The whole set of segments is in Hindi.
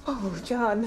Oh, John.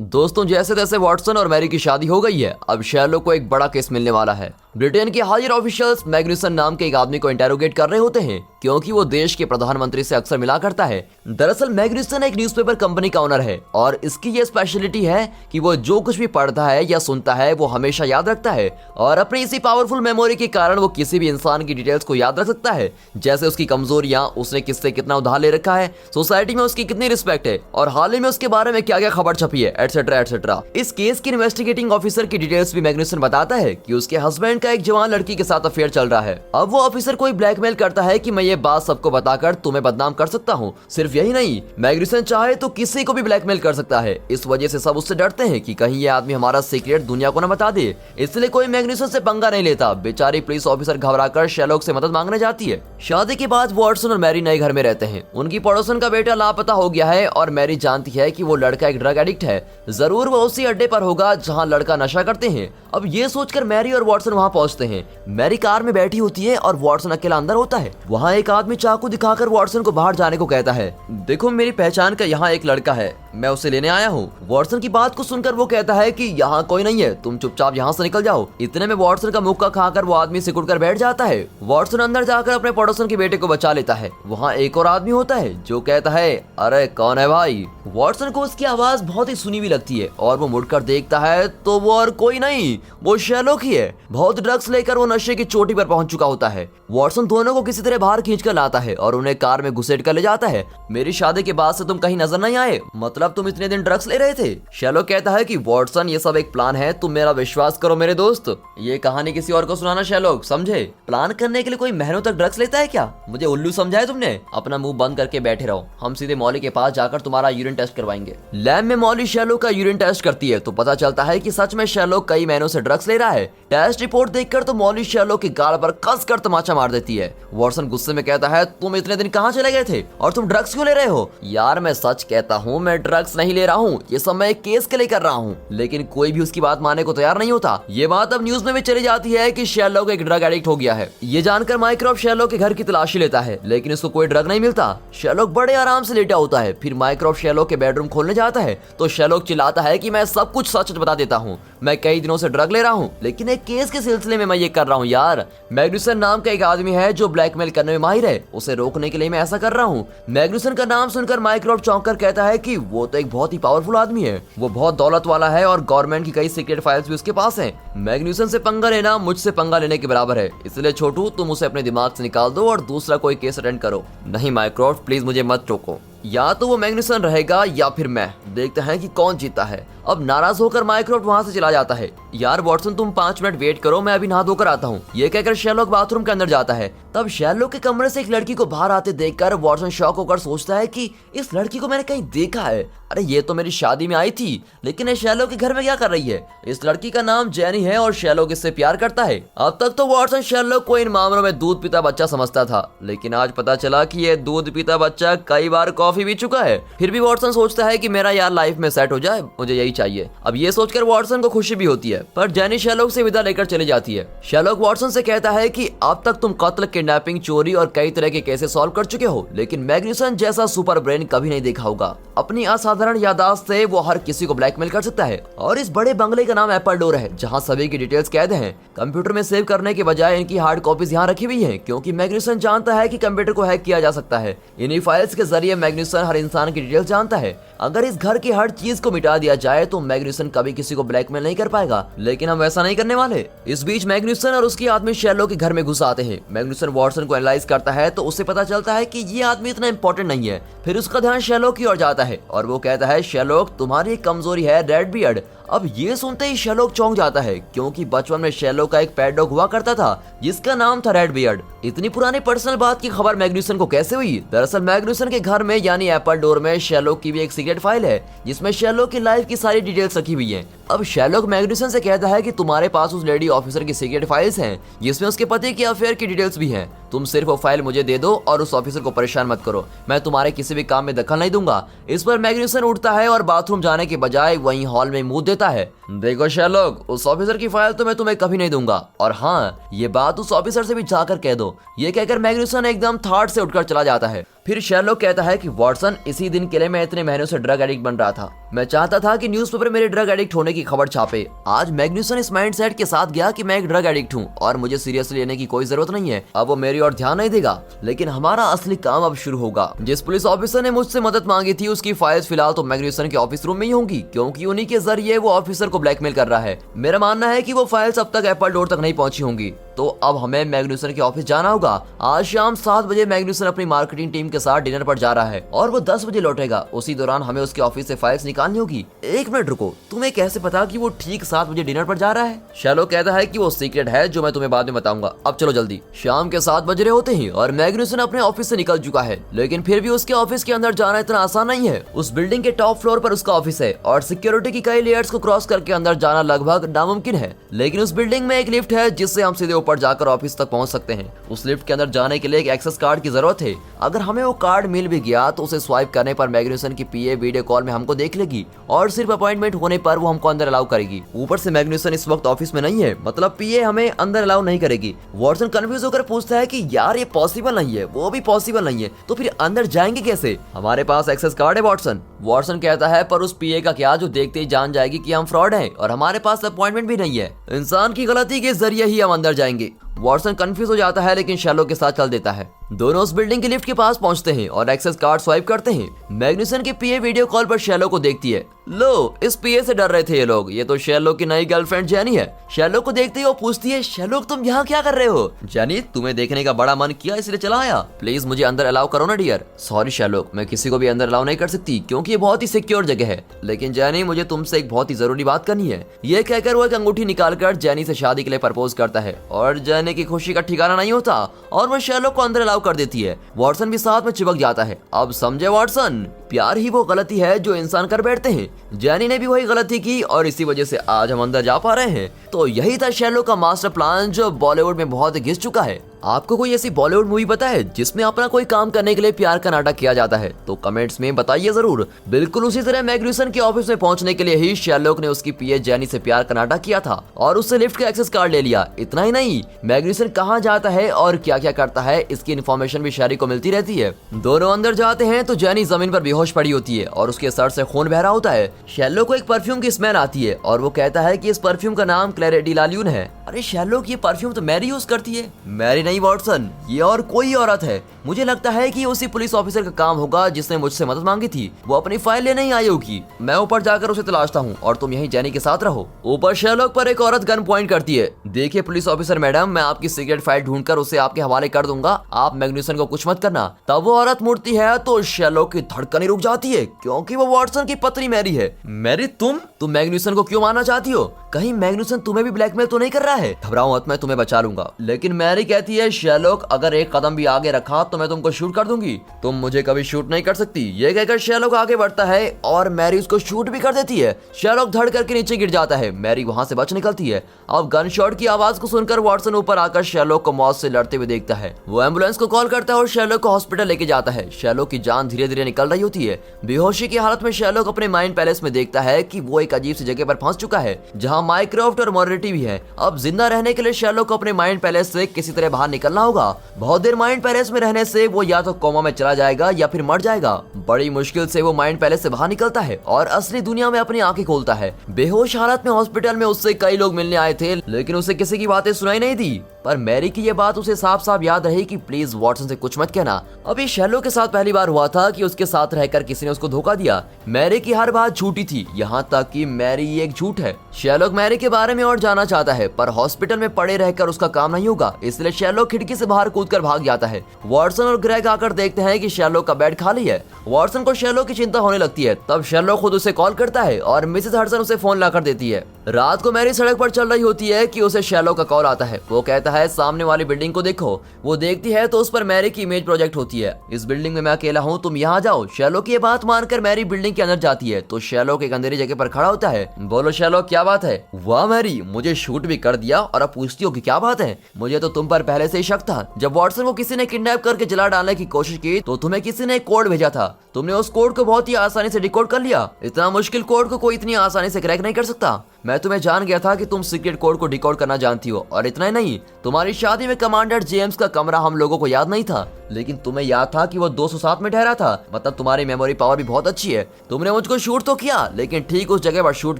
दोस्तों, जैसे तैसे वॉटसन और मैरी की शादी हो गई है। अब शेरलॉक को एक बड़ा केस मिलने वाला है। ब्रिटेन के हायर ऑफिशियल्स मैग्नुसन नाम के एक आदमी को इंटेरोगेट कर रहे होते हैं क्योंकि वो देश के प्रधानमंत्री से अक्सर मिला करता है। दरअसल मैग्नुसन एक न्यूज़पेपर कंपनी का ओनर है और इसकी ये स्पेशलिटी है कि वो जो कुछ भी पढ़ता है या सुनता है वो हमेशा याद रखता है और अपनी इसी पावरफुल मेमोरी के कारण वो किसी भी इंसान की डिटेल्स को याद रख सकता है, जैसे उसकी कमजोरियां, उसने किससे कितना उधार ले रखा है, सोसाइटी में उसकी कितनी रिस्पेक्ट है और हाल ही में उसके बारे में क्या क्या खबर छपी है, एटसेट्रा एटसेट्रा। इस केस की इन्वेस्टिगेटिंग ऑफिसर की डिटेल्स भी मैग्नुसन बताता है कि उसके हस्बैंड का एक जवान लड़की के साथ अफेयर चल रहा है। अब वो ऑफिसर को ब्लैकमेल करता है कि मैं ये बात सबको बताकर तुम्हें बदनाम कर सकता हूँ। सिर्फ यही नहीं, मैग्नुसन चाहे तो किसी को भी ब्लैकमेल कर सकता है। इस वजह से सब उससे डरते हैं कि कहीं ये आदमी हमारा सीक्रेट दुनिया को न बता दे, इसलिए कोई मैग्नुसन से पंगा नहीं लेता। बेचारी पुलिस ऑफिसर घबराकर शेरलॉक से मदद मांगने जाती है। शादी के बाद वॉटसन और मैरी नए घर में रहते हैं। उनकी पड़ोसन का बेटा लापता हो गया है और मैरी जानती है कि वो लड़का एक ड्रग एडिक्ट है। जरूर वो उसी अड्डे पर होगा जहाँ लड़का नशा करते हैं। अब ये सोचकर मैरी और वॉटसन वहाँ पहुँचते हैं। मैरी कार में बैठी होती है और वॉटसन अकेला अंदर होता है। वहाँ एक आदमी चाकू दिखाकर वॉटसन को बाहर जाने को कहता है। देखो, मेरी पहचान का यहाँ एक लड़का है, मैं उसे लेने आया हूँ। वॉटसन की बात को सुनकर वो कहता है कि यहाँ कोई नहीं है, तुम चुपचाप यहाँ से निकल जाओ। इतने में वॉटसन का मुक्का खाकर वो आदमी सिकुड़ कर बैठ जाता है। वॉटसन अंदर जाकर अपने पड़ोसन के बेटे को बचा लेता है। वहाँ एक और आदमी होता है जो कहता है, अरे कौन है भाई। वॉटसन को उसकी आवाज बहुत ही सुनी हुई लगती है और वो मुड़कर देखता है तो वो और कोई नहीं, वो शेरलॉक ही है। बहुत ड्रग्स लेकर वो नशे की चोटी पर पहुंच चुका होता है। वॉटसन दोनों को किसी तरह बाहर खींचकर लाता है और उन्हें कार में घुसेड़ कर ले जाता है। मेरी शादी के बाद से तुम कहीं नजर नहीं आए, मतलब तुम इतने दिन ड्रग्स ले रहे थे। शेरलॉक कहता है कि वॉटसन, ये सब एक प्लान है, तुम मेरा विश्वास करो मेरे दोस्त। ये कहानी किसी और को सुनाना शेरलॉक, समझे? प्लान करने के लिए कोई महीनों तक ड्रग्स लेता है क्या? मुझे उल्लू समझा है तुमने? अपना मुंह बंद करके बैठे रहो, हम सीधे मॉली के पास जाकर तुम्हारा यूरिन टेस्ट करवाएंगे। लैब में मॉली शेरलॉक का यूरिन टेस्ट करती है तो पता चलता है कि सच में शेरलॉक कई महीनों से ड्रग्स ले रहा है। टेस्ट रिपोर्ट देखकर तो मॉली शेरलॉक के गाल पर कसकर तमाचा मार देती है। वॉटसन गुस्से में कहता है, तुम इतने दिन कहाँ चले गए थे और तुम ड्रग्स क्यों ले रहे हो? यार मैं सच कहता हूँ, मैं ड्रग्स नहीं ले रहा हूँ, ये सब मैं एक केस के लिए कर रहा हूँ। लेकिन कोई भी उसकी बात मानने को तैयार नहीं होता। ये बात अब न्यूज में भी चली जाती है कि शेरलॉक एक ड्रग एडिक्ट हो गया है। ये जानकर माइक्रॉफ्ट शेरलॉक के घर की तलाशी लेता है लेकिन उसको कोई ड्रग नहीं मिलता। शेरलॉक बड़े आराम से लेटा होता है। फिर माइक्रॉफ्ट शेरलॉक के बेडरूम खोलने जाता है तो शेरलॉक चिल्लाता है कि मैं सब कुछ सच बता देता हूँ, मैं कई दिनों से ड्रग ले रहा हूँ लेकिन एक केस के सिलसिले में मैं ये कर रहा हूँ। यार, मैग्नुसन नाम का एक आदमी है जो ब्लैकमेल करने में माहिर है, उसे रोकने के लिए मैं ऐसा कर रहा हूँ। मैग्नुसन का नाम सुनकर माइक्रॉफ्ट चौंक कर कहता है कि वो तो एक बहुत ही पावरफुल आदमी है, वो बहुत दौलत वाला है और गवर्नमेंट की कई सीक्रेट फाइल्स भी उसके पास हैं। मैग्नुसन से पंगा लेना मुझसे पंगा लेने के बराबर है, इसलिए छोटू तुम उसे अपने दिमाग से निकाल दो और दूसरा कोई केस अटेंड करो। नहीं माइक्रॉफ्ट, प्लीज मुझे मत टोको, या तो वो मैग्नुसन रहेगा या फिर मैं, देखते हैं कि कौन जीता है। अब नाराज होकर माइक्रॉफ्ट वहां से चला जाता है। यार वॉटसन, तुम 5 मिनट वेट करो, मैं अभी नहा धोकर आता हूँ, ये कहकर शेरलॉक बाथरूम के अंदर जाता है। तब शेरलॉक के कमरे से एक लड़की को बाहर आते देखकर वॉटसन शॉक होकर सोचता है कि इस लड़की को मैंने कहीं देखा है। अरे ये तो मेरी शादी में आई थी, लेकिन ये शेरलॉक के घर में क्या कर रही है? इस लड़की का नाम जेनी है और शेरलॉक इससे प्यार करता है। अब तक तो वॉटसन शेरलॉक को इन मामलों में दूध पीता बच्चा समझता था, लेकिन आज पता चला कि ये दूध पीता बच्चा कई बार कॉफी पी चुका है। फिर भी वॉटसन सोचता है कि मेरा यार लाइफ में सेट हो जाए, मुझे यही चाहिए। अब ये सोचकर वॉटसन को खुशी भी होती है, पर जेनी शेरलॉक से विदा लेकर चली जाती है। शेरलॉक वॉटसन से कहता है कि अब तक तुम कत्ल, किडनैपिंग, चोरी और कई तरह के केसेस सॉल्व कर चुके हो, लेकिन मैग्नुसन जैसा सुपर ब्रेन कभी नहीं देखा होगा। अपनी असाधारण याददाश्त से वो हर किसी को ब्लैकमेल कर सकता है और इस बड़े बंगले का नाम एप्पल डोर है, जहाँ सभी की डिटेल्स कैद हैं। कंप्यूटर में सेव करने के बजाय इनकी हार्ड कॉपीज यहाँ रखी हुई हैं, क्योंकि मैग्नुसन जानता है कि कंप्यूटर को हैक किया जा सकता है। इन्हीं फाइल्स के जरिए मैग्नुसन हर इंसान की डिटेल्स जानता है। अगर इस घर की हर चीज को मिटा दिया जाए तो मैग्नुसन कभी किसी को ब्लैकमेल नहीं कर पाएगा, लेकिन हम वैसा नहीं करने वाले। इस बीच मैग्नुसन और उसकी आदमी शेरलॉक के घर में घुस आते हैं। मैग्नुसन वॉटसन को एनालाइज करता है तो उसे पता चलता है कि ये आदमी इतना इंपॉर्टेंट नहीं है। फिर उसका ध्यान शेरलॉक की ओर जाता है और वो कहता है, शेरलॉक तुम्हारी एक कमजोरी है, रेड बियर्ड। अब ये सुनते ही शेरलॉक चौंक जाता है, क्योंकि बचपन में शेरलॉक का एक पेट डॉग हुआ करता था जिसका नाम था रेड बियर्ड। इतनी पुरानी पर्सनल बात की खबर मैग्नुसन को कैसे हुई? दरअसल मैग्नुसन के घर में यानी एप्पल डोर में शेरलॉक की भी एक सीक्रेट फाइल है जिसमें शेरलॉक की लाइफ की सारी डिटेल्स रखी हुई है। अब शेरलॉक मैग्नुसन से कहता है कि तुम्हारे पास उस लेडी ऑफिसर की सीक्रेट फाइल्स हैं जिसमें उसके पति के अफेयर की डिटेल्स भी हैं। तुम सिर्फ वो फाइल मुझे दे दो और उस ऑफिसर को परेशान मत करो, मैं तुम्हारे किसी भी काम में दखल नहीं दूंगा। इस पर मैग्न्यूसन उठता है और बाथरूम जाने के बजाय वहीं हॉल में मुंह देता है। देखो शेरलॉक, उस ऑफिसर की फाइल तो मैं तुम्हें कभी नहीं दूंगा, और हाँ, ये बात उस ऑफिसर से भी जाकर कह दो। ये कहकर मैग्न्यूसन एकदम थाट से उठकर चला जाता है। फिर शेरलॉक कहता है कि वॉटसन, इसी दिन के लिए मैं इतने महीनों से ड्रग एडिक्ट बन रहा था। मैं चाहता था कि न्यूज़पेपर मेरे ड्रग एडिक्ट होने की खबर छापे। आज मैग्न्यूसन इस माइंडसेट के साथ गया कि मैं एक ड्रग एडिक्ट हूँ और मुझे सीरियसली लेने की कोई जरूरत नहीं है। अब वो मेरी ओर ध्यान नहीं देगा, लेकिन हमारा असली काम अब शुरू होगा। जिस पुलिस ऑफिसर ने मुझसे मदद मांगी थी उसकी फाइल्स फिलहाल तो मैग्न्यूसन के ऑफिस रूम में ही होंगी, क्योंकि उन्हीं के जरिए वो ऑफिसर को ब्लैकमेल कर रहा है। मेरा मानना है कि वो फाइल्स अब तक एप्पल डोर तक नहीं पहुंची होंगी। तो अब हमें मैग्न्यूसन के ऑफिस जाना होगा। आज शाम 7 बजे मैग्न्यूसन अपनी मार्केटिंग टीम के साथ डिनर पर जा रहा है और वो 10 बजे लौटेगा। उसी दौरान हमें उसके ऑफिस से फाइल्स निकालनी होगी। एक मिनट रुको, तुम्हें कैसे पता कि वो ठीक 7 बजे डिनर पर जा रहा है? शेरलॉक कहता है कि वो सीक्रेट है जो मैं तुम्हें बाद में बताऊंगा। अब चलो जल्दी। शाम के 7 बज रहे होते हैं और मैग्न्यूसन अपने ऑफिस से निकल चुका है, लेकिन फिर भी उसके ऑफिस के अंदर जाना इतना आसान नहीं है। उस बिल्डिंग के टॉप फ्लोर पर उसका ऑफिस है और सिक्योरिटी की कई लेयर्स को क्रॉस करके अंदर जाना लगभग नामुमकिन है। लेकिन उस बिल्डिंग में एक लिफ्ट है जिससे हम सीधे ऊपर जाकर ऑफिस तक पहुंच सकते हैं। उस लिफ्ट के अंदर जाने के लिए एक एक्सेस कार्ड की जरूरत है। अगर हमें वो कार्ड मिल भी गया तो उसे स्वाइप करने पर मैग्न्यूसन की पीए वीडियो कॉल में हमको देख लेगी और सिर्फ अपॉइंटमेंट होने पर वो हमको अंदर अलाउ करेगी। ऊपर से मैग्न्यूसन इस वक्त ऑफिस में नहीं है, मतलब पीए हमें अंदर अलाउ नहीं करेगी। वॉटसन कंफ्यूज होकर पूछता है कि यार ये पॉसिबल नहीं है, वो भी पॉसिबल नहीं है, तो फिर अंदर जाएंगे कैसे? हमारे पास एक्सेस कार्ड है वॉटसन। वॉटसन कहता है पर उस पीए का क्या जो देखते ही जान जाएगी कि हम फ्रॉड हैं और हमारे पास अपॉइंटमेंट भी नहीं है। इंसान की गलती के जरिए ही हम अंदर जाएंगे। वॉटसन कंफ्यूज हो जाता है लेकिन शेरलॉक के साथ चल देता है। दोनों उस बिल्डिंग के लिफ्ट के पास पहुंचते हैं और एक्सेस कार्ड स्वाइप करते हैं। मैग्न्यूसन की पीए वीडियो कॉल पर शेरलॉक को देखती है। लो, इस पीए से डर रहे थे ये लोग, ये तो शेरलॉक की नई गर्लफ्रेंड जेनी है। शेरलॉक को देखते ही वो पूछती है, शेरलॉक तुम यहाँ क्या कर रहे हो? जेनी, तुम्हें देखने का बड़ा मन किया इसलिए चला आया। प्लीज मुझे अंदर अलाउ करो ना डियर। सॉरी शेरलॉक, मैं किसी को भी अंदर अलाउ नहीं कर सकती क्योंकि ये बहुत ही सिक्योर जगह है। लेकिन जेनी, मुझे तुमसे एक बहुत ही जरूरी बात करनी है। ये कहकर वो एक अंगूठी निकालकर जेनी से शादी के लिए प्रपोज करता है और जेनी की खुशी का ठिकाना नहीं होता और वो शेरलॉक को अंदर अलाउ कर देती है। वॉटसन भी साथ में चिपक जाता है। अब समझे वॉटसन, प्यार ही वो गलती है जो इंसान कर बैठते हैं। जेनी ने भी वही गलती की और इसी वजह से आज हम अंदर जा पा रहे हैं। तो यही था शेरलॉक का मास्टर प्लान जो बॉलीवुड में बहुत घिस चुका है। आपको कोई ऐसी बॉलीवुड मूवी पता है जिसमें अपना कोई काम करने के लिए प्यार का नाटक किया जाता है? तो कमेंट्स में बताइए जरूर। बिल्कुल उसी तरह मैग्न्यूसन के ऑफिस में पहुंचने के लिए ही शेरलॉक ने उसकी पीए जेनी से प्यार का नाटक किया था और उससे लिफ्ट का एक्सेस कार्ड ले लिया। इतना ही नहीं, मैग्न्यूसन कहाँ जाता है और क्या क्या करता है इसकी इन्फॉर्मेशन भी शेरी को मिलती रहती है। दोनों अंदर जाते हैं तो जेनी जमीन पर बेहोश पड़ी होती है और उसके सर से खून बह रहा होता है। शेरलॉक को एक परफ्यूम की स्मेल आती है और वो कहता है कि इस परफ्यूम का नाम क्लेरे डी लाल्यून है। अरे शेरलॉक, ये परफ्यूम तो मैरी यूज करती है। मैरी नहीं वॉटसन, ये और कोई औरत है। मुझे लगता है कि उसी पुलिस ऑफिसर का काम होगा जिसने मुझसे मदद मांगी थी। वो अपनी फाइल लेने ही आई होगी। मैं ऊपर जाकर उसे तलाशता हूँ और तुम यहीं जेनी के साथ रहो। ऊपर शेरलॉक पर एक औरत गन पॉइंट करती है। देखिए पुलिस ऑफिसर मैडम, मैं आपकी सीक्रेट फाइल ढूंढकर उसे आपके हवाले कर दूंगा, आप मैग्न्यूसन को कुछ मत करना। तब वो औरत मुड़ती है तो शेरलॉक की धड़कनें रुक जाती है क्योंकि वो वॉटसन की पत्नी मैरी है। मैरी, तुम मैग्न्यूसन को क्यों मारना चाहती हो? कहीं मैग्न्यूसन तुम्हें भी ब्लैकमेल तो नहीं कर रहा है? घबराओ मत, मैं तुम्हें बचा लूंगा। लेकिन मैरी कहती है, शेरलॉक अगर एक कदम भी आगे रखा तो मैं तुमको शूट कर दूंगी, तुम मुझे कभी शूट नहीं कर सकती। ये कहकर शेरलॉक आगे बढ़ता है और मैरी उसको शूट भी कर देती है। शेरलॉक धड़ करके नीचे गिर जाता है। मैरी वहां से बच निकलती है। अब गन शॉट की आवाज को सुनकर वॉटसन ऊपर आकर शेरलॉक को मौत से लड़ते हुए देखता है। वो एम्बुलेंस को कॉल करता है और शेरलॉक को हॉस्पिटल लेके जाता है। शेरलॉक की जान धीरे धीरे निकल रही होती है। बेहोशी की हालत में शेरलॉक अपने माइंड पैलेस में देखता है कि वो एक अजीब सी जगह पर फंस चुका है जहां माइक्रोफ्ट और मॉरिटी भी है। अब जिंदा रहने के लिए शेरलॉक को अपने माइंड पैलेस से किसी तरह बाहर निकलना होगा। बहुत देर माइंड पैलेस में रहने से वो या तो कोमा में चला जाएगा या फिर मर जाएगा। बड़ी मुश्किल से वो माइंड पैलेस से बाहर निकलता है और असली दुनिया में अपनी आंखें खोलता है। बेहोश हालत में हॉस्पिटल में उससे कई लोग मिलने आए थे लेकिन उसे किसी की बातें सुनाई नहीं दी। पर मैरी की ये बात उसे साफ साफ याद रही कि प्लीज वॉटसन से कुछ मत कहना। अभी शेरलॉक के साथ पहली बार हुआ था कि उसके साथ रहकर किसी ने उसको धोखा दिया। मैरी की हर बात झूठी थी, यहाँ तक कि मैरी एक झूठ है। शेरलॉक मैरी के बारे में और जानना चाहता है पर हॉस्पिटल में पड़े रहकर उसका काम नहीं होगा, इसलिए शेरलॉक खिड़की से बाहर कूदकर भाग जाता है। वॉटसन और ग्रेग आकर देखते हैं कि शेरलॉक का बेड खाली है। वॉटसन को शेरलॉक की चिंता होने लगती है। तब शेरलॉक खुद उसे कॉल करता है और मिसेस हडसन उसे फोन लाकर देती है। रात को मैरी सड़क पर चल रही होती है कि उसे शैलो का कॉल आता है। वो कहता है सामने वाली बिल्डिंग को देखो। वो देखती है तो उस पर मैरी की इमेज प्रोजेक्ट होती है। इस बिल्डिंग में मैं अकेला हूँ, तुम यहाँ जाओ। शैलो की ये बात मानकर मैरी बिल्डिंग के अंदर जाती है तो शैलो एक अंधेरी जगह पर खड़ा होता है। बोलो शैलो क्या बात है? वाह मैरी, मुझे शूट भी कर दिया और अब पूछती हो कि क्या बात है? मुझे तो तुम पर पहले से ही शक था। जब वॉटसन को किसी ने किडनैप करके जला डालने की कोशिश की तो तुम्हें किसी ने एक कोड भेजा था। तुमने उस कोड को बहुत ही आसानी से डिकोड कर लिया। इतना मुश्किल कोड को कोई इतनी आसानी से क्रैक नहीं कर सकता। मैं तुम्हें जान गया था कि तुम सीक्रेट कोड को डिकोड करना जानती हो। और इतना ही नहीं, तुम्हारी शादी में कमांडर जेम्स का कमरा हम लोगों को याद नहीं था, लेकिन तुम्हें याद था कि वो 207 में ठहरा था। मतलब तुम्हारी मेमोरी पावर भी बहुत अच्छी है। तुमने मुझको शूट तो किया, लेकिन ठीक उस जगह पर शूट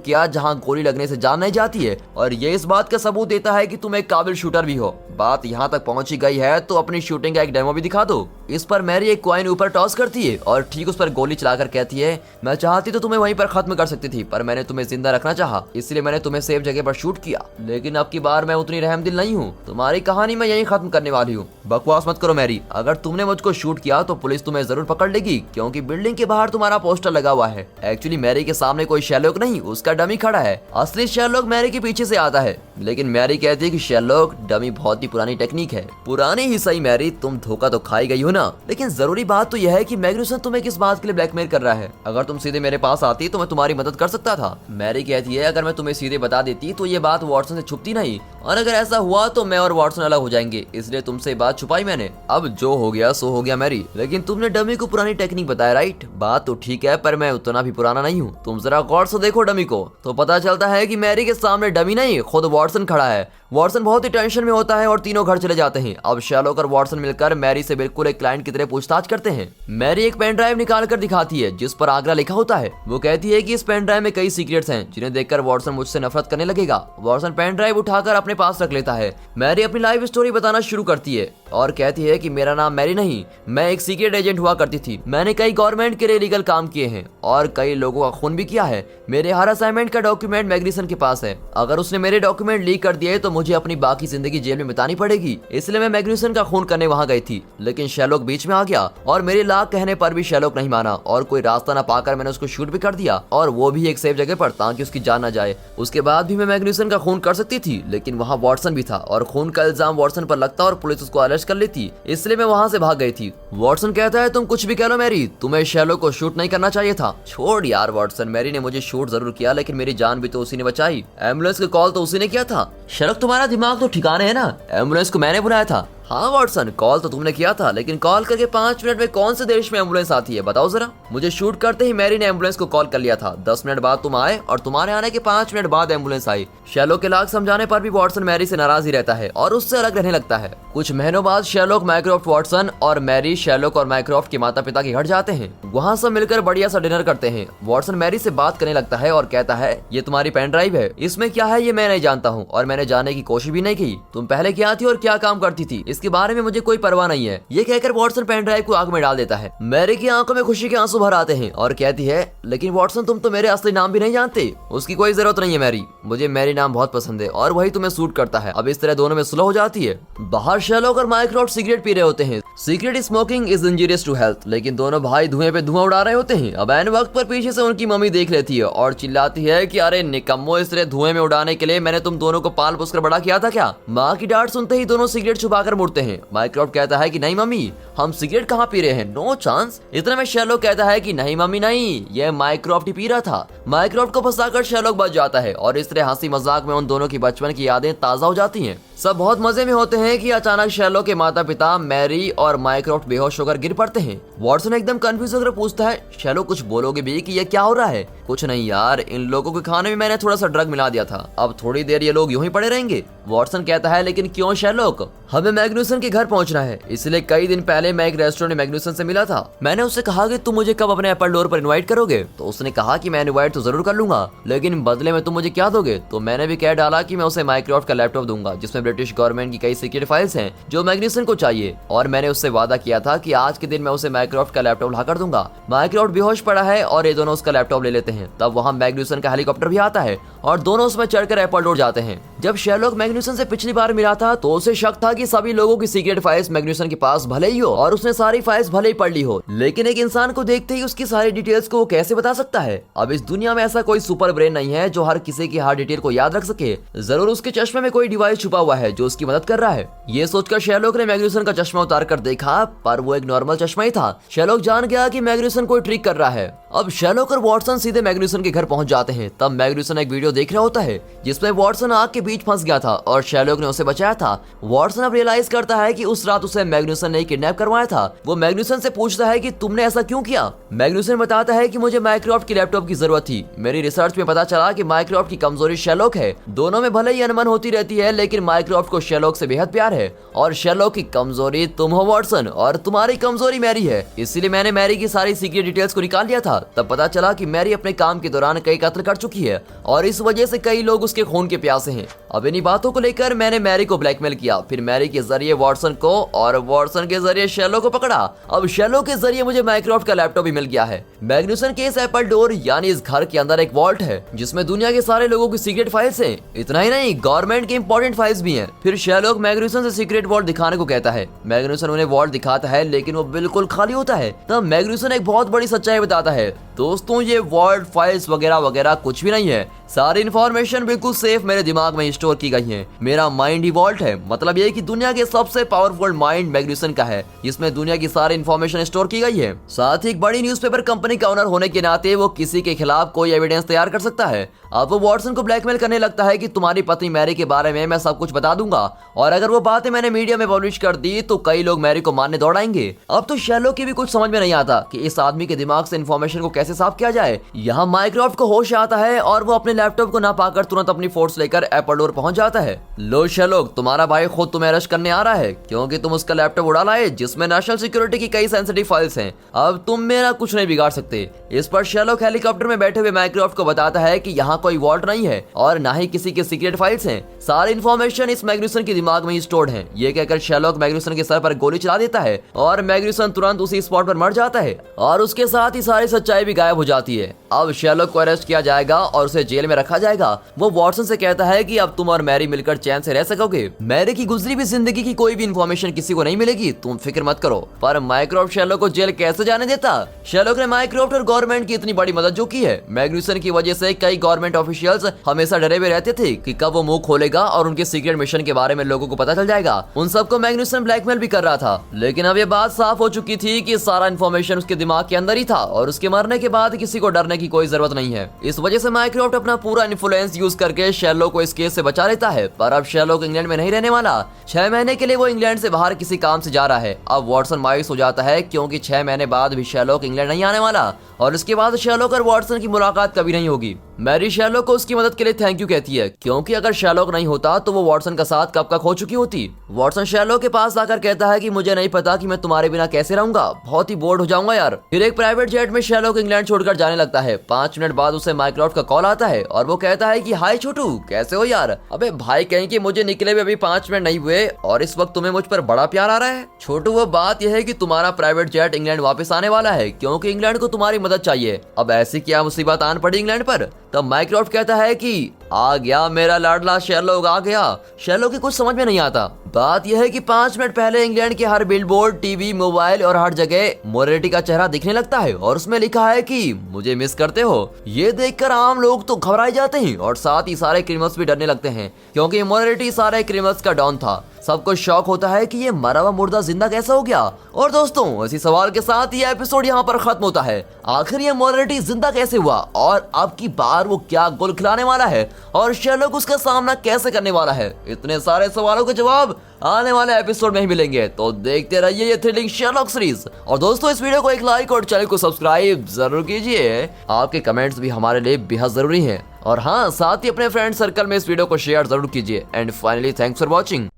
किया जहां गोली लगने से जान नहीं जाती है। और ये इस बात का सबूत देता है कि तुम एक काबिल शूटर भी हो। बात यहाँ तक पहुंची गई है तो अपनी शूटिंग का एक डेमो भी दिखा दो। इस पर मैरी एक कॉइन ऊपर टॉस करती है और ठीक उस पर गोली चलाकर कहती है, मैं चाहती तो तुम्हें वहीं पर खत्म कर सकती थी, पर मैंने तुम्हें जिंदा रखना चाहा, इसलिए मैंने तुम्हें सेफ जगह पर शूट किया। लेकिन अब की बार मैं उतनी रहमदिल नहीं हूँ। तुम्हारी कहानी मैं यहीं खत्म करने वाली हूँ। बकवास मत करो मैरी। अगर तुमने मुझको शूट किया तो पुलिस तुम्हें जरूर पकड़ लेगी, क्योंकि बिल्डिंग के बाहर तुम्हारा पोस्टर लगा हुआ है। एक्चुअली मैरी के सामने कोई शेरलॉक नहीं, उसका डमी खड़ा है। असली शेरलॉक मैरी के पीछे से आता है। लेकिन मैरी कहती है कि शेरलॉक डमी बहुत ही पुरानी टेक्निक है। पुरानी ही सही मैरी, तुम धोखा तो खाई गई हो ना। लेकिन जरूरी बात तो यह है कि मैग्नुसन तुम्हें किस बात के लिए ब्लैकमेल कर रहा है। अगर तुम सीधे मेरे पास आती तो मैं तुम्हारी मदद कर सकता था। मैरी कहती है अगर मैं तुम्हें सीधे बता देती तो ये बात वॉटसन से छुपती नहीं, और अगर ऐसा हुआ तो मैं और वॉटसन अलग हो जाएंगे, इसलिए तुमसे बात छुपाई मैंने। अब जो हो गया सो हो गया मैरी। लेकिन तुमने डमी को पुरानी टेक्निक बताया, राइट? बात तो ठीक है, पर मैं उतना भी पुराना नहीं हूँ। तुम जरा गौर से देखो डमी को, तो पता चलता है कि मैरी के सामने डमी नहीं, खुद वॉटसन खड़ा है। वॉटसन बहुत ही टेंशन में होता है और तीनों घर चले जाते हैं। अब शेरलॉक और वॉटसन मिलकर मैरी से बिल्कुल एक क्लाइंट की तरह पूछताछ करते हैं। मैरी एक पेन ड्राइव निकाल कर दिखाती है जिस पर आगरा लिखा होता है। वो कहती है कि इस पेन ड्राइव में कई सीक्रेट्स हैं जिन्हें देखकर वॉटसन मुझसे नफरत करने लगेगा। वॉटसन पेन ड्राइव उठाकर अपने पास रख लेता है। मैरी अपनी लाइफ स्टोरी बताना शुरू करती है और कहती है कि मेरा नाम मैरी नहीं, मैं एक सीक्रेट एजेंट हुआ करती थी। मैंने कई गवर्नमेंट के लिए लीगल काम किए हैं और कई लोगों का खून भी किया है। मेरे हर असाइनमेंट का डॉक्यूमेंट मैग्निसन के पास है। अगर उसने मेरे डॉक्यूमेंट लीक कर दिए तो मुझे अपनी बाकी जिंदगी जेल में बितानी पड़ेगी, इसलिए मैं मैग्निसन का खून करने वहां गई थी। लेकिन शेरलॉक बीच में आ गया और मेरे लाख कहने पर भी शेरलॉक नहीं माना और कोई रास्ता न पाकर मैंने उसको शूट भी कर दिया, और वो भी एक सेफ जगह पर ताकि उसकी जान न जाए। उसके बाद भी मैं मैग्निसन का खून कर सकती थी, लेकिन वहाँ वॉटसन भी था और खून का इल्जाम वॉटसन पर लगता और पुलिस उसको अरेस्ट कर लेती, इसलिए मैं वहाँ से भाग गई थी। वॉटसन कहता है तुम कुछ भी कह लो मैरी, तुम्हें शेरलॉक को शूट नहीं करना चाहिए था। छोड़ यार वॉटसन, मैरी ने मुझे शूट जरूर किया, लेकिन मेरी जान भी तो उसी ने बचाई। एम्बुलेंस की कॉल तो उसी ने किया था। शेरलॉक तुम्हारा दिमाग तो ठिकाने है ना, एम्बुलेंस को मैंने बुलाया था। हाँ वॉटसन, कॉल तो तुमने किया था, लेकिन कॉल करके 5 मिनट में कौन से देश में एम्बुलेंस आती है बताओ जरा। मुझे शूट करते ही मैरी ने एम्बुलेंस को कॉल कर लिया था। 10 मिनट बाद तुम आए और तुम्हारे आने के 5 मिनट बाद एम्बुलेंस आई। शेरलॉक के लाख समझाने पर भी वॉटसन मैरी से नाराज ही रहता है और उससे अलग रहने लगता है। कुछ महीनों बाद शेरलॉक, माइक्रॉफ्ट, वॉटसन और मैरी शेरलॉक और माइक्रॉफ्ट के माता पिता के घर जाते हैं। वहाँ सब मिलकर बढ़िया सा डिनर करते हैं। वॉटसन मैरी से बात करने लगता है और कहता है ये तुम्हारी पेन ड्राइव है, इसमें क्या है ये मैं नहीं जानता हूँ और मैंने जानने की कोशिश भी नहीं की। तुम पहले क्या थी और क्या काम करती थी इसके बारे में मुझे कोई परवाह नहीं है। ये कहकर वॉटसन पेन ड्राइव को आग में डाल देता है। मैरी की आंखों में खुशी के आंसू भर आते हैं और कहती है लेकिन वॉटसन तुम तो मेरे असली नाम भी नहीं जानते। उसकी कोई जरूरत नहीं है मैरी, मुझे मैरी नाम बहुत पसंद है और वही तुम्हें सूट करता है। अब इस तरह दोनों में सुलह हो जाती है। बाहर शेरलॉक और माइक्रॉफ्ट सिगरेट पी रहे होते हैं। Secret smoking is injurious to health, लेकिन दोनों भाई धुएं पे धुआं उड़ा रहे होते हैं। अब ऐन वक्त पर पीछे से उनकी मम्मी देख लेती है और चिल्लाती है कि अरे निकम्मो, इस तरह धुएं में उड़ाने के लिए मैंने तुम दोनों को पाल पोस कर बड़ा किया था क्या। माँ की डांट सुनते ही दोनों सिगरेट छुपाकर मुड़ते हैं। माइक्रॉफ्ट कहता है कि नहीं मम्मी, हम सिगरेट कहाँ पी रहे हैं, नो चांस। इतने में शेरलॉक कहता है कि नहीं मम्मी नहीं, ये माइक्रॉफ्ट ही पी रहा था। माइक्रॉफ्ट को फंसाकर शेरलॉक बच जाता है और इस तरह हंसी मजाक में उन दोनों की बचपन की यादें ताजा हो जाती हैं। सब बहुत मजे में होते हैं कि अचानक शेरलॉक के माता पिता मैरी और माइक्रॉफ्ट बेहोश होकर गिर पड़ते हैं। वॉटसन एकदम कंफ्यूज होकर पूछता है शेरलॉक कुछ बोलोगे भी कि ये क्या हो रहा है। कुछ नहीं यार, इन लोगों के खाने में मैंने थोड़ा सा ड्रग मिला दिया था, अब थोड़ी देर ये लोग यूं ही पड़े रहेंगे। वॉटसन कहता है लेकिन क्यों शेरलॉक, हमें मैग्नुसन के घर पहुंचना है, इसलिए कई दिन पहले मैं एक रेस्टोरेंट में मैग्नुसन से मिला था। मैंने उससे कहा कि तुम मुझे कब अपने एप्पल डोर पर इनवाइट करोगे, तो उसने कहा कि मैं इनवाइट तो जरूर कर लूंगा, लेकिन बदले में तुम मुझे क्या दोगे। तो मैंने भी कह डाला कि मैं उसे माइक्रॉफ्ट का लैपटॉप दूंगा जिसमें ब्रिटिश गवर्नमेंट की कई सीक्रेट फाइल्स हैं जो मैग्नुसन को चाहिए, और मैंने उससे वादा किया था कि आज के दिन मैं उसे माइक्रॉफ्ट का लैपटॉप ला कर दूंगा। माइक्रॉफ्ट बेहोश पड़ा है और ये दोनों उसका लैपटॉप ले लेते हैं। तब वहाँ मैग्नुसन का हेलीकॉप्टर भी आता है और दोनों उसमें चढ़कर एप्पल डोर जाते हैं। जब शेरलॉक मैग्न्यूसन से पिछली बार मिला था तो उसे शक था कि सभी लोगों की सीक्रेट फाइल्स मैग्न्यूसन के पास भले ही हो और उसने सारी फाइल्स भले ही पढ़ ली हो, लेकिन एक इंसान को देखते ही उसकी सारी डिटेल्स को वो कैसे बता सकता है। अब इस दुनिया में ऐसा कोई सुपर ब्रेन नहीं है जो हर किसी की हर डिटेल को याद रख सके। जरूर उसके चश्मे में कोई डिवाइस छुपा हुआ है जो उसकी मदद कर रहा है। ये सोचकर शेरलॉक ने मैग्न्यूसन का चश्मा उतार कर देखा, पर वो एक नॉर्मल चश्मा ही था। शेरलॉक जान गया कि मैग्न्यूसन कोई ट्रिक कर रहा है। अब शेरलॉक और वॉटसन सीधे मैग्न्यूसन के घर पहुंच जाते हैं। तब मैग्न्यूसन एक वीडियो देख रहा होता है जिसमें वॉटसन आग के बीच फंस गया था और शेरलॉक ने उसे बचाया था। वॉटसन अब रियलाइज करता है कि उस रात उसे मैग्न्यूसन ने किडनैप करवाया था। वो मैग्न्यूसन से पूछता है कि तुमने ऐसा क्यों किया। मैग्न्यूसन बताता है कि मुझे माइक्रोसॉफ्ट की लैपटॉप की जरूरत थी। मेरी रिसर्च में पता चला कि माइक्रोसॉफ्ट की कमजोरी शेरलॉक है। दोनों में भले ही अनबन होती रहती है, लेकिन माइक्रोसॉफ्ट को शेरलॉक से बेहद प्यार है और शेरलॉक की कमजोरी तुम हो वॉटसन और तुम्हारी कमजोरी मैरी है। इसीलिए मैंने मैरी की सारी सीक्रेट डिटेल्स को निकाल लिया था। तब पता चला कि मैरी अपने काम के दौरान कई कत्ल कर चुकी है और इस वजह से कई लोग उसके खून के प्यासे हैं। अब इन्हीं बातों को लेकर मैंने मैरी को ब्लैकमेल किया, फिर मैरी के जरिए वॉटसन को और वॉटसन के जरिए शेरलॉक को पकड़ा। अब शेरलॉक के जरिए मुझे माइक्रोसॉफ्ट का लैपटॉप भी मिल गया है। मैग्न्यूसन के इस एप्पल डोर यानी इस घर के अंदर एक वॉल्ट है जिसमें दुनिया के सारे लोगों की सीक्रेट फाइल्स हैं। इतना ही नहीं, गवर्नमेंट की इंपॉर्टेंट फाइल्स भी हैं। फिर शेरलॉक मैग्न्यूसन से सीक्रेट वॉल्ट दिखाने को कहता है। मैग्न्यूसन उन्हें वॉल्ट दिखाता है लेकिन वो बिल्कुल खाली होता है। तब मैग्न्यूसन एक बहुत बड़ी सच्चाई बताता है, दोस्तों ये वॉल्ट फाइल्स वगैरह वगैरह कुछ भी नहीं है। सारी इन्फॉर्मेशन बिल्कुल सेफ मेरे दिमाग में स्टोर की गई है। मेरा माइंड ही वॉल्ट है। मतलब ये कि दुनिया के सबसे पावरफुल माइंड मैग्न्यूसन का है जिसमें दुनिया की सारी इन्फॉर्मेशन स्टोर की गई है। साथ ही एक बड़ी न्यूज़पेपर कंपनी का ओनर होने के नाते वो किसी के खिलाफ कोई एविडेंस तैयार कर सकता है। अब वो वॉटसन को ब्लैकमेल करने लगता है कि तुम्हारी पत्नी मैरी के बारे में मैं सब कुछ बता दूंगा और अगर वो बातें मैंने मीडिया में पब्लिश कर दी तो कई लोग मैरी को मारने दौड़ आएंगे। अब तो शेरलॉक की भी कुछ समझ में नहीं आता कि इस आदमी के दिमाग से इन्फॉर्मेशन को कैसे साफ किया जाए। यहाँ माइक्रोसॉफ्ट को होश आता है और वो अपने लैपटॉप को ना पाकर तुरंत अपनी फोर्स लेकर एप्पल डोर पहुंच जाता है। लो शेरलॉक, तुम्हारा भाई खुद तुम्हें अरेस्ट करने आ रहा है क्योंकि तुम उसका लैपटॉप उड़ा लाए जिसमें नेशनल सिक्योरिटी की कई सेंसिटिव फाइल्स हैं। अब तुम मेरा कुछ नहीं बिगाड़ सकते। इस पर शेरलॉक हेलीकॉप्टर में बैठे हुए माइक्रोसॉफ्ट को बताता है कि यहाँ कोई वॉल्ट नहीं है और ना ही किसी के सीक्रेट फाइल्स हैं। सारी इन्फॉर्मेशन इस मैग्न्यूसन के दिमाग में ही स्टोर्ड है। ये कहकर शेरलॉक मैग्न्यूसन के सर पर गोली चला देता है और मैग्न्यूसन तुरंत उसी स्पॉट पर मर जाता है और उसके साथ ही सारी सच्चाई भी गायब हो जाती है। अब शेरलॉक को अरेस्ट किया जाएगा और उसे जेल में रखा जाएगा। वो वॉटसन से कहता है कि अब तुम और मैरी मिलकर चैन से रह सकोगे। मैरी की गुजरी भी जिंदगी की कोई भी इन्फॉर्मेशन किसी को नहीं मिलेगी, तुम फिक्र मत करो। पर माइक्रोसॉफ्ट शेरलॉक को जेल कैसे जाने देता? शेरलॉक ने माइक्रोसॉफ्ट और गवर्नमेंट की इतनी बड़ी मदद जो की है। मैग्न्यूसन की वजह से कई गवर्नमेंट ऑफिशियल्स हमेशा डरे हुए रहते थे कि कब वो मुंह खोलेगा और उनके सीक्रेट मिशन के बारे में लोगों को पता चल जाएगा। उन सबको मैग्न्यूसन ब्लैकमेल भी कर रहा था, लेकिन अब ये बात साफ हो चुकी थी कि सारा इन्फॉर्मेशन उसके दिमाग के अंदर ही था और उसके मरने के बाद किसी को डरने की कोई जरूरत नहीं है। इस वजह से माइक्रोसॉफ्ट अपना पूरा इन्फ्लुएंस यूज करके शेरलॉक को इस केस से बचा लेता है। पर अब शेरलॉक इंग्लैंड में नहीं रहने वाला। 6 महीने के लिए वो इंग्लैंड से बाहर किसी काम से जा रहा है। अब वॉटसन मायूस हो जाता है क्योंकि 6 महीने बाद भी शेरलॉक इंग्लैंड नहीं आने वाला और इसके बाद शेरलॉक और वॉटसन की मुलाकात कभी नहीं होगी। मैरी शेरलॉक को उसकी मदद के लिए थैंक यू कहती है क्योंकि अगर शेरलॉक नहीं होता तो वो वॉटसन का साथ कब का खो चुकी होती। वॉटसन शेरलॉक के पास आकर कहता है कि मुझे नहीं पता कि मैं तुम्हारे बिना कैसे रहूंगा, बहुत ही बोर्ड हो जाऊंगा यार। फिर एक प्राइवेट जेट में शेरलॉक इंग्लैंड छोड़कर जाने लगता है। 5 मिनट बाद उसे माइक्रोसॉफ्ट का कॉल आता है और वो कहता है कि हाय छोटू, कैसे हो यार? अबे भाई, कहीं कि मुझे निकले हुए अभी 5 मिनट नहीं हुए और इस वक्त तुम्हें मुझ पर बड़ा प्यार आ रहा है। छोटू, वो बात यह है कि तुम्हारा प्राइवेट जेट इंग्लैंड वापस आने वाला है क्योंकि इंग्लैंड को तुम्हारी मदद चाहिए। अब ऐसी क्या मुसीबत आन पड़ी इंग्लैंड पर? तब माइक्रोसॉफ्ट कहता है कि आ गया मेरा लाडला शेरलॉक, आ गया। शेरलॉक की कुछ समझ में नहीं आता। बात यह है कि 5 मिनट पहले इंग्लैंड के हर बिलबोर्ड, टीवी, मोबाइल और हर जगह मोरेटी का चेहरा दिखने लगता है और उसमें लिखा है कि मुझे मिस करते हो। ये देखकर आम लोग तो घबराए जाते हैं और साथ ही सारे क्रिमिनल्स भी डरने लगते हैं क्योंकि मोरेटी सारे क्रिमिनल्स का डॉन था। सबको शौक होता है कि ये मरा हुआ मुर्दा जिंदा कैसा हो गया। और दोस्तों, इसी सवाल के साथ ये एपिसोड यहाँ पर खत्म होता है। आखिर ये मोरेटी जिंदा कैसे हुआ और अब की बार वो क्या गोल खिलाने वाला है और शेरलॉक उसका सामना कैसे करने वाला है? इतने सारे सवालों के जवाब आने वाले एपिसोड में ही मिलेंगे, तो देखते रहिए ये थ्रिलिंग शेरलॉक सीरीज। और दोस्तों, इस वीडियो को एक लाइक और चैनल को सब्सक्राइब जरूर कीजिए। आपके कमेंट्स भी हमारे लिए बेहद जरूरी हैं। और हाँ, साथ ही अपने फ्रेंड सर्कल में इस वीडियो को शेयर जरूर कीजिए। And finally, thanks for watching.